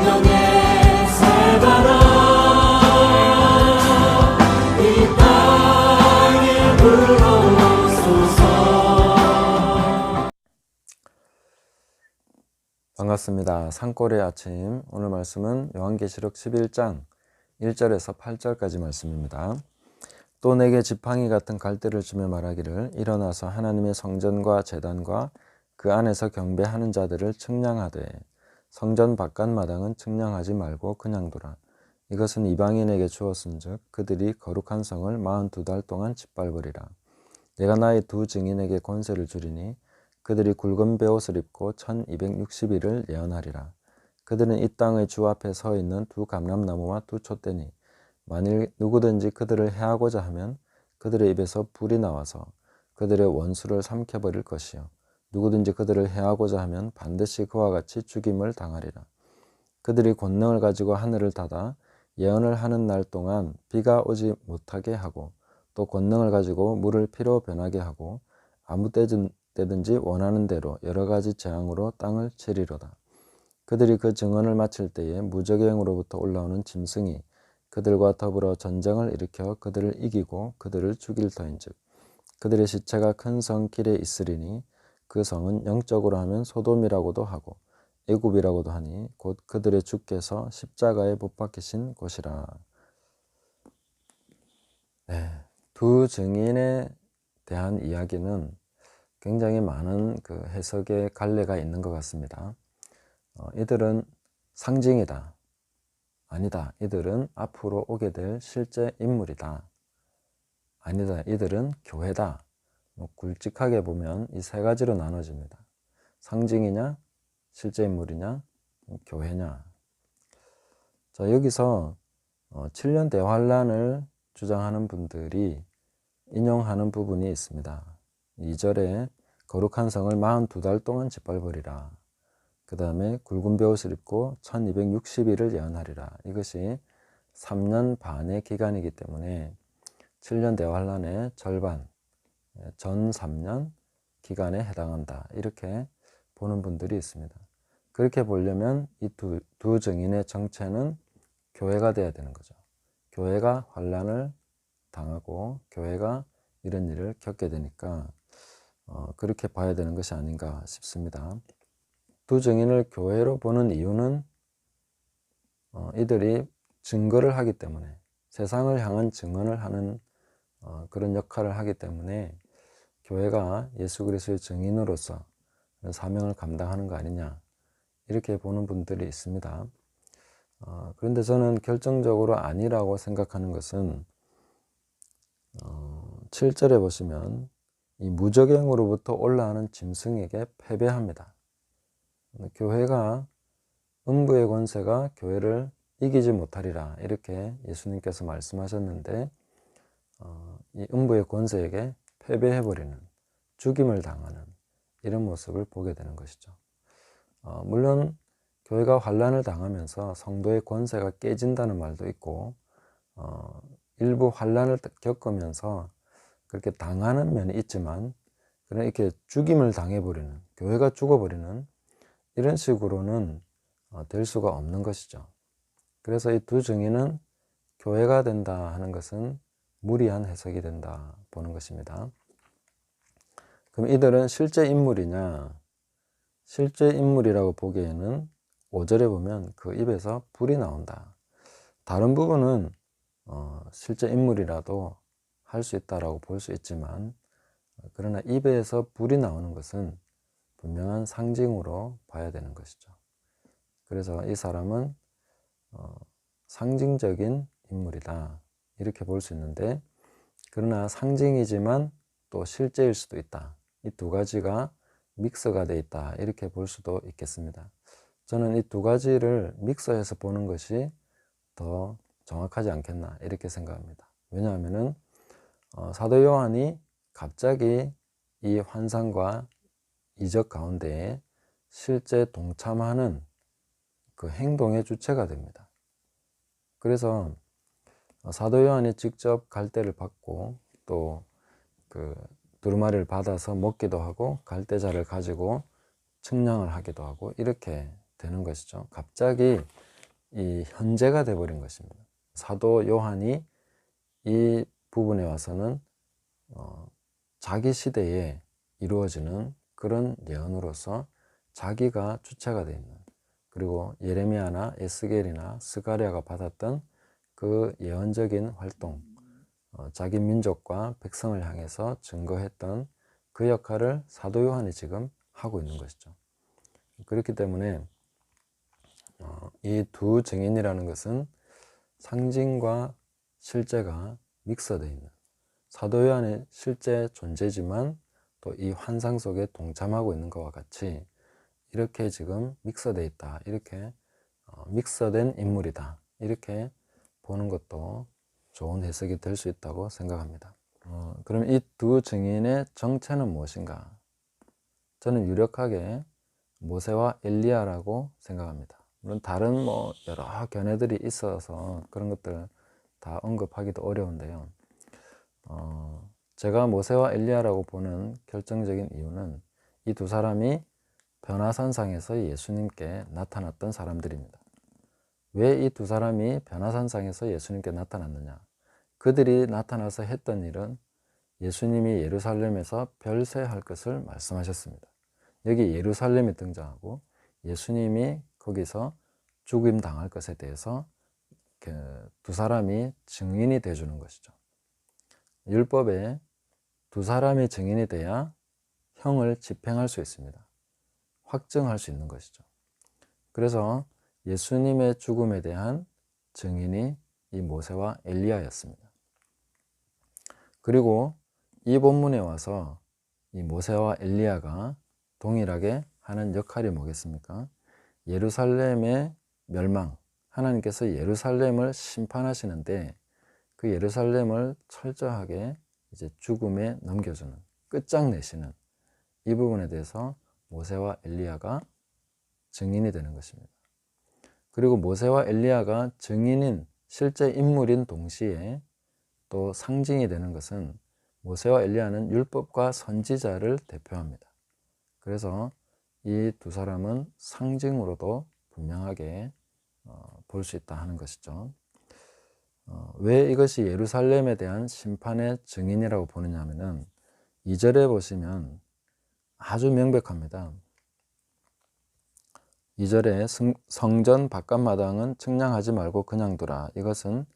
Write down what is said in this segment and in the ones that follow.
성령의 살바라 이 땅에 불어오소서. 반갑습니다. 산골의 아침. 오늘 말씀은 요한계시록 11장 1절에서 8절까지 말씀입니다. 또 내게 지팡이 같은 갈대를 주며 말하기를 일어나서 하나님의 성전과 제단과 그 안에서 경배하는 자들을 측량하되 성전 바깥 마당은 측량하지 말고 그냥 두라. 이것은 이방인에게 주었은즉 그들이 거룩한 성을 42달 동안 짓밟으리라. 내가 나의 두 증인에게 권세를 주리니 그들이 굵은 베옷을 입고 1260일을 예언하리라. 그들은 이 땅의 주 앞에 서 있는 두 감람나무와 두 촛대니 만일 누구든지 그들을 해하고자 하면 그들의 입에서 불이 나와서 그들의 원수를 삼켜버릴 것이요 누구든지 그들을 해하고자 하면 반드시 그와 같이 죽임을 당하리라. 그들이 권능을 가지고 하늘을 닫아 예언을 하는 날 동안 비가 오지 못하게 하고 또 권능을 가지고 물을 피로 변하게 하고 아무 때든지 원하는 대로 여러 가지 재앙으로 땅을 치리로다. 그들이 그 증언을 마칠 때에 무적의 영으로부터 올라오는 짐승이 그들과 더불어 전쟁을 일으켜 그들을 이기고 그들을 죽일 터인즉 그들의 시체가 큰 성 길에 있으리니 그 성은 영적으로 하면 소돔이라고도 하고 애굽이라고도 하니 곧 그들의 주께서 십자가에 못 박히신 곳이라. 두 증인에 대한 이야기는 굉장히 많은 그 해석의 갈래가 있는 것 같습니다. 이들은 상징이다. 아니다. 이들은 앞으로 오게 될 실제 인물이다. 아니다. 이들은 교회다. 굵직하게 보면 이 세 가지로 나눠집니다. 상징이냐, 실제 인물이냐, 교회냐. 자, 여기서 7년 대환란을 주장하는 분들이 인용하는 부분이 있습니다. 2절에 거룩한 성을 42달 동안 짓밟으리라. 그 다음에 굵은 베옷을 입고 1260일을 예언하리라. 이것이 3년 반의 기간이기 때문에 7년 대환란의 절반, 전 3년 기간에 해당한다. 이렇게 보는 분들이 있습니다. 그렇게 보려면 이 두 증인의 정체는 교회가 돼야 되는 거죠. 교회가 환란을 당하고 교회가 이런 일을 겪게 되니까 그렇게 봐야 되는 것이 아닌가 싶습니다. 두 증인을 교회로 보는 이유는 이들이 증거를 하기 때문에 세상을 향한 증언을 하는 그런 역할을 하기 때문에 교회가 예수 그리스도의 증인으로서 사명을 감당하는 거 아니냐 이렇게 보는 분들이 있습니다. 그런데 저는 결정적으로 아니라고 생각하는 것은 7절에 보시면 이 무적행으로부터 올라오는 짐승에게 패배합니다. 교회가 음부의 권세가 교회를 이기지 못하리라 이렇게 예수님께서 말씀하셨는데 이 음부의 권세에게 패배해버리는 죽임을 당하는 이런 모습을 보게 되는 것이죠. 물론 교회가 환란을 당하면서 성도의 권세가 깨진다는 말도 있고 일부 환란을 겪으면서 그렇게 당하는 면이 있지만 그런 이렇게 죽임을 당해버리는 교회가 죽어버리는 이런 식으로는 될 수가 없는 것이죠. 그래서 이 두 증인은 교회가 된다 하는 것은 무리한 해석이 된다 보는 것입니다. 그럼 이들은 실제 인물이냐? 실제 인물이라고 보기에는 5절에 보면 그 입에서 불이 나온다. 다른 부분은 실제 인물이라도 할 수 있다라고 볼 수 있지만 그러나 입에서 불이 나오는 것은 분명한 상징으로 봐야 되는 것이죠. 그래서 이 사람은 상징적인 인물이다 이렇게 볼 수 있는데 그러나 상징이지만 또 실제일 수도 있다. 이 두 가지가 믹서가 돼 있다 이렇게 볼 수도 있겠습니다. 저는 이 두 가지를 믹서해서 보는 것이 더 정확하지 않겠나 이렇게 생각합니다. 왜냐하면 사도 요한이 갑자기 이 환상과 이적 가운데에 실제 동참하는 그 행동의 주체가 됩니다. 그래서 사도 요한이 직접 갈대를 받고 또 그 두루마리를 받아서 먹기도 하고 갈대자를 가지고 측량을 하기도 하고 이렇게 되는 것이죠. 갑자기 이 현재가 되어버린 것입니다. 사도 요한이 이 부분에 와서는 자기 시대에 이루어지는 그런 예언으로서 자기가 주체가 되어 있는, 그리고 예레미야나 에스겔이나 스가랴가 받았던 그 예언적인 활동, 자기 민족과 백성을 향해서 증거했던 그 역할을 사도 요한이 지금 하고 있는 것이죠. 그렇기 때문에 이 두 증인이라는 것은 상징과 실제가 믹서되어 있는, 사도 요한의 실제 존재지만 또 이 환상 속에 동참하고 있는 것과 같이 이렇게 지금 믹서되어 있다, 이렇게 믹서된 인물이다, 이렇게 보는 것도 좋은 해석이 될 수 있다고 생각합니다. 그럼 이 두 증인의 정체는 무엇인가? 저는 유력하게 모세와 엘리야라고 생각합니다. 물론 다른 여러 견해들이 있어서 그런 것들 다 언급하기도 어려운데요. 제가 모세와 엘리야라고 보는 결정적인 이유는 이 두 사람이 변화산상에서 예수님께 나타났던 사람들입니다. 왜 이 두 사람이 변화산상에서 예수님께 나타났느냐? 그들이 나타나서 했던 일은 예수님이 예루살렘에서 별세할 것을 말씀하셨습니다. 여기 예루살렘이 등장하고 예수님이 거기서 죽임 당할 것에 대해서 두 사람이 증인이 되어주는 것이죠. 율법에 두 사람이 증인이 돼야 형을 집행할 수 있습니다. 확정할 수 있는 것이죠. 그래서 예수님의 죽음에 대한 증인이 이 모세와 엘리야였습니다. 그리고 이 본문에 와서 이 모세와 엘리야가 동일하게 하는 역할이 뭐겠습니까? 예루살렘의 멸망, 하나님께서 예루살렘을 심판하시는데 그 예루살렘을 철저하게 이제 죽음에 넘겨주는, 끝장내시는 이 부분에 대해서 모세와 엘리야가 증인이 되는 것입니다. 그리고 모세와 엘리야가 증인인 실제 인물인 동시에 또 상징이 되는 것은 모세와 엘리야는 율법과 선지자를 대표합니다. 그래서 이 두 사람은 상징으로도 분명하게 볼 수 있다 하는 것이죠. 왜 이것이 예루살렘에 대한 심판의 증인이라고 보느냐 하면은 2절에 보시면 아주 명백합니다. 2절에 성전 바깥마당은 측량하지 말고 그냥 두라. 이것은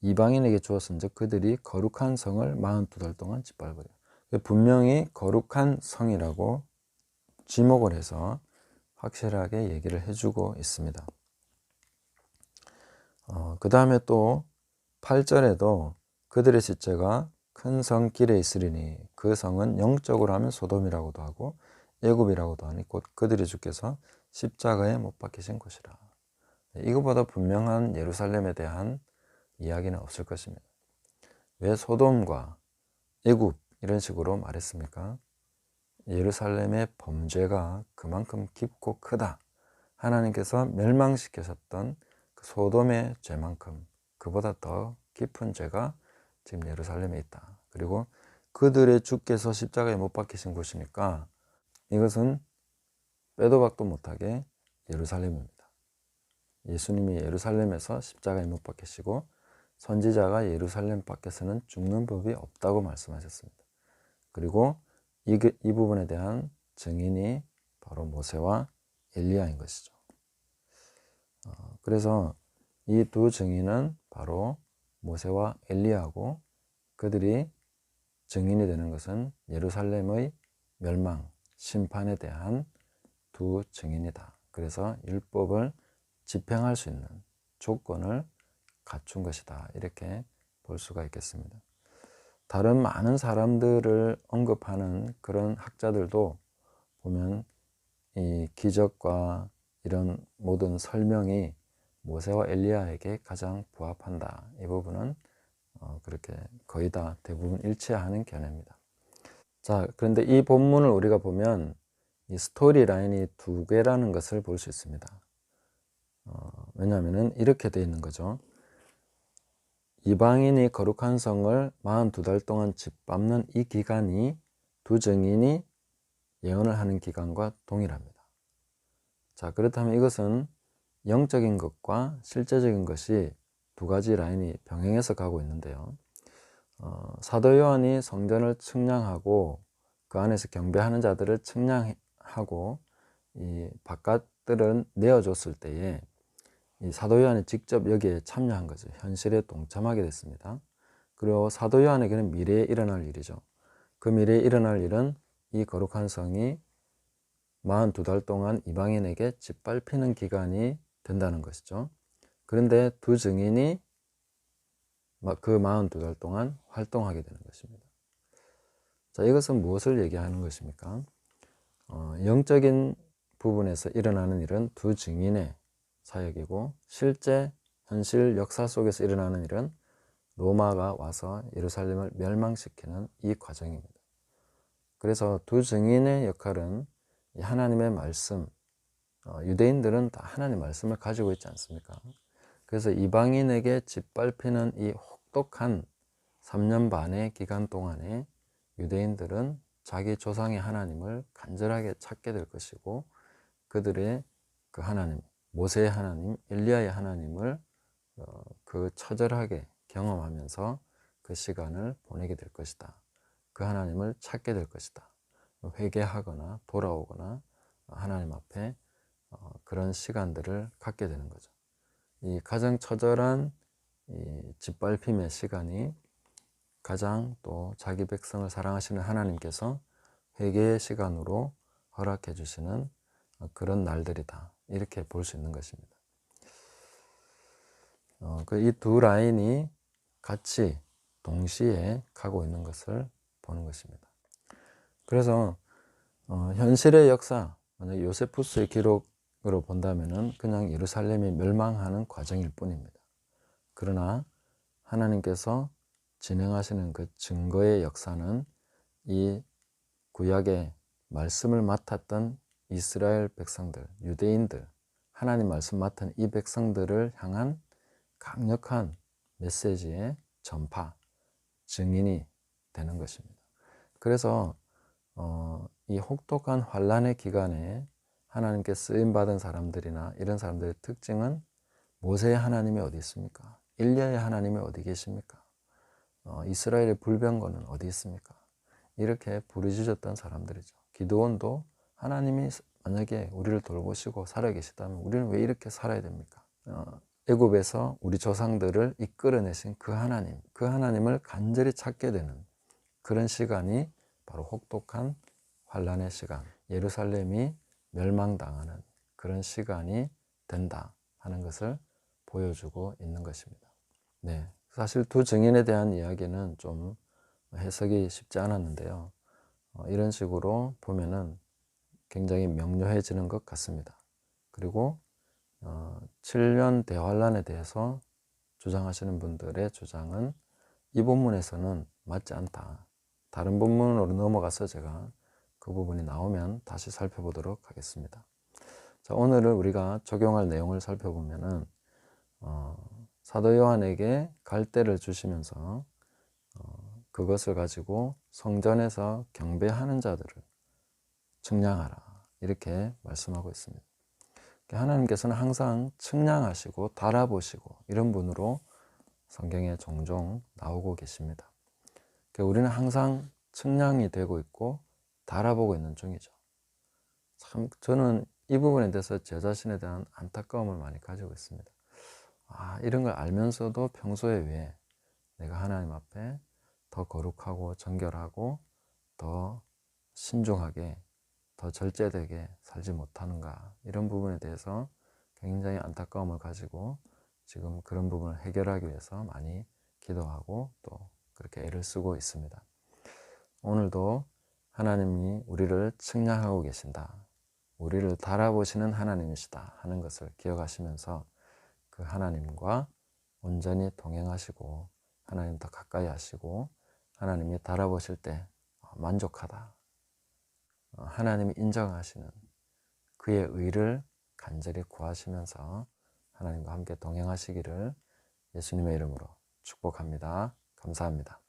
이방인에게 주었은즉 그들이 거룩한 성을 42달 동안 짓밟으려. 분명히 거룩한 성이라고 지목을 해서 확실하게 얘기를 해주고 있습니다. 그 다음에 또 8절에도 그들의 시체가 큰 성 길에 있으리니 그 성은 영적으로 하면 소돔이라고도 하고 애굽이라고도 하니 곧 그들의 주께서 십자가에 못 박히신 곳이라. 이거보다 분명한 예루살렘에 대한 이야기는 없을 것입니다. 왜 소돔과 애굽 이런 식으로 말했습니까? 예루살렘의 범죄가 그만큼 깊고 크다. 하나님께서 멸망시키셨던 그 소돔의 죄만큼 그보다 더 깊은 죄가 지금 예루살렘에 있다. 그리고 그들의 주께서 십자가에 못 박히신 곳이니까 이것은 빼도 박도 못하게 예루살렘입니다. 예수님이 예루살렘에서 십자가에 못 박히시고 선지자가 예루살렘 밖에서는 죽는 법이 없다고 말씀하셨습니다. 그리고 이 부분에 대한 증인이 바로 모세와 엘리야인 것이죠. 그래서 이 두 증인은 바로 모세와 엘리야고 그들이 증인이 되는 것은 예루살렘의 멸망, 심판에 대한 두 증인이다. 그래서 율법을 집행할 수 있는 조건을 갖춘 것이다. 이렇게 볼 수가 있겠습니다. 다른 많은 사람들을 언급하는 그런 학자들도 보면 이 기적과 이런 모든 설명이 모세와 엘리야에게 가장 부합한다. 이 부분은 그렇게 거의 다 대부분 일치하는 견해입니다. 자, 그런데 이 본문을 우리가 보면 이 스토리 라인이 두 개라는 것을 볼 수 있습니다. 왜냐하면 이렇게 되어 있는 거죠. 이방인이 거룩한 성을 42달 동안 짓밟는 이 기간이 두 증인이 예언을 하는 기간과 동일합니다. 자, 그렇다면 이것은 영적인 것과 실제적인 것이 두 가지 라인이 병행해서 가고 있는데요. 사도 요한이 성전을 측량하고 그 안에서 경배하는 자들을 측량하고 이 바깥들은 내어줬을 때에 이 사도 요한이 직접 여기에 참여한 거죠. 현실에 동참하게 됐습니다. 그리고 사도 요한에게는 미래에 일어날 일이죠. 그 미래에 일어날 일은 이 거룩한 성이 42달 동안 이방인에게 짓밟히는 기간이 된다는 것이죠. 그런데 두 증인이 그 42달 동안 활동하게 되는 것입니다. 자, 이것은 무엇을 얘기하는 것입니까? 영적인 부분에서 일어나는 일은 두 증인의 사역이고, 실제 현실 역사 속에서 일어나는 일은 로마가 와서 예루살렘을 멸망시키는 이 과정입니다. 그래서 두 증인의 역할은 하나님의 말씀, 유대인들은 다 하나님의 말씀을 가지고 있지 않습니까? 그래서 이방인에게 짓밟히는 이 혹독한 3년 반의 기간 동안에 유대인들은 자기 조상의 하나님을 간절하게 찾게 될 것이고, 그들의 그 하나님, 모세의 하나님, 엘리야의 하나님을 그 처절하게 경험하면서 그 시간을 보내게 될 것이다. 그 하나님을 찾게 될 것이다. 회개하거나 돌아오거나 하나님 앞에 그런 시간들을 갖게 되는 거죠. 이 가장 처절한 이 짓밟힘의 시간이 가장 또 자기 백성을 사랑하시는 하나님께서 회개의 시간으로 허락해 주시는 그런 날들이다. 이렇게 볼 수 있는 것입니다. 이 두 라인이 같이 동시에 가고 있는 것을 보는 것입니다. 그래서 현실의 역사, 만약 요세푸스의 기록으로 본다면은 그냥 예루살렘이 멸망하는 과정일 뿐입니다. 그러나 하나님께서 진행하시는 그 증거의 역사는 이 구약의 말씀을 맡았던 이스라엘 백성들, 유대인들, 하나님 말씀 맡은 이 백성들을 향한 강력한 메시지의 전파, 증인이 되는 것입니다. 그래서 이 혹독한 환란의 기간에 하나님께 쓰임받은 사람들이나 이런 사람들의 특징은 모세의 하나님이 어디 있습니까? 엘리야의 하나님이 어디 계십니까? 이스라엘의 불병거는 어디 있습니까? 이렇게 부르짖었던 사람들이죠. 기드온도 하나님이 만약에 우리를 돌보시고 살아계시다면 우리는 왜 이렇게 살아야 됩니까? 애굽에서 우리 조상들을 이끌어내신 그 하나님을 간절히 찾게 되는 그런 시간이 바로 혹독한 환란의 시간, 예루살렘이 멸망당하는 그런 시간이 된다 하는 것을 보여주고 있는 것입니다. 네, 사실 두 증인에 대한 이야기는 좀 해석이 쉽지 않았는데요. 이런 식으로 보면은 굉장히 명료해지는 것 같습니다. 그리고 7년 대환란에 대해서 주장하시는 분들의 주장은 이 본문에서는 맞지 않다. 다른 본문으로 넘어가서 제가 그 부분이 나오면 다시 살펴보도록 하겠습니다. 자, 오늘은 우리가 적용할 내용을 살펴보면은 사도 요한에게 갈대를 주시면서 그것을 가지고 성전에서 경배하는 자들을 측량하라 이렇게 말씀하고 있습니다. 하나님께서는 항상 측량하시고 달아보시고 이런 분으로 성경에 종종 나오고 계십니다. 우리는 항상 측량이 되고 있고 달아보고 있는 중이죠. 참 저는 이 부분에 대해서 제 자신에 대한 안타까움을 많이 가지고 있습니다. 이런 걸 알면서도 평소에 왜 내가 하나님 앞에 더 거룩하고 정결하고 더 신중하게 더 절제되게 살지 못하는가, 이런 부분에 대해서 굉장히 안타까움을 가지고 지금 그런 부분을 해결하기 위해서 많이 기도하고 또 그렇게 애를 쓰고 있습니다. 오늘도 하나님이 우리를 측량하고 계신다, 우리를 달아보시는 하나님이시다 하는 것을 기억하시면서 그 하나님과 온전히 동행하시고 하나님 더 가까이 하시고 하나님이 달아보실 때 만족하다, 하나님이 인정하시는 그의 의를 간절히 구하시면서 하나님과 함께 동행하시기를 예수님의 이름으로 축복합니다. 감사합니다.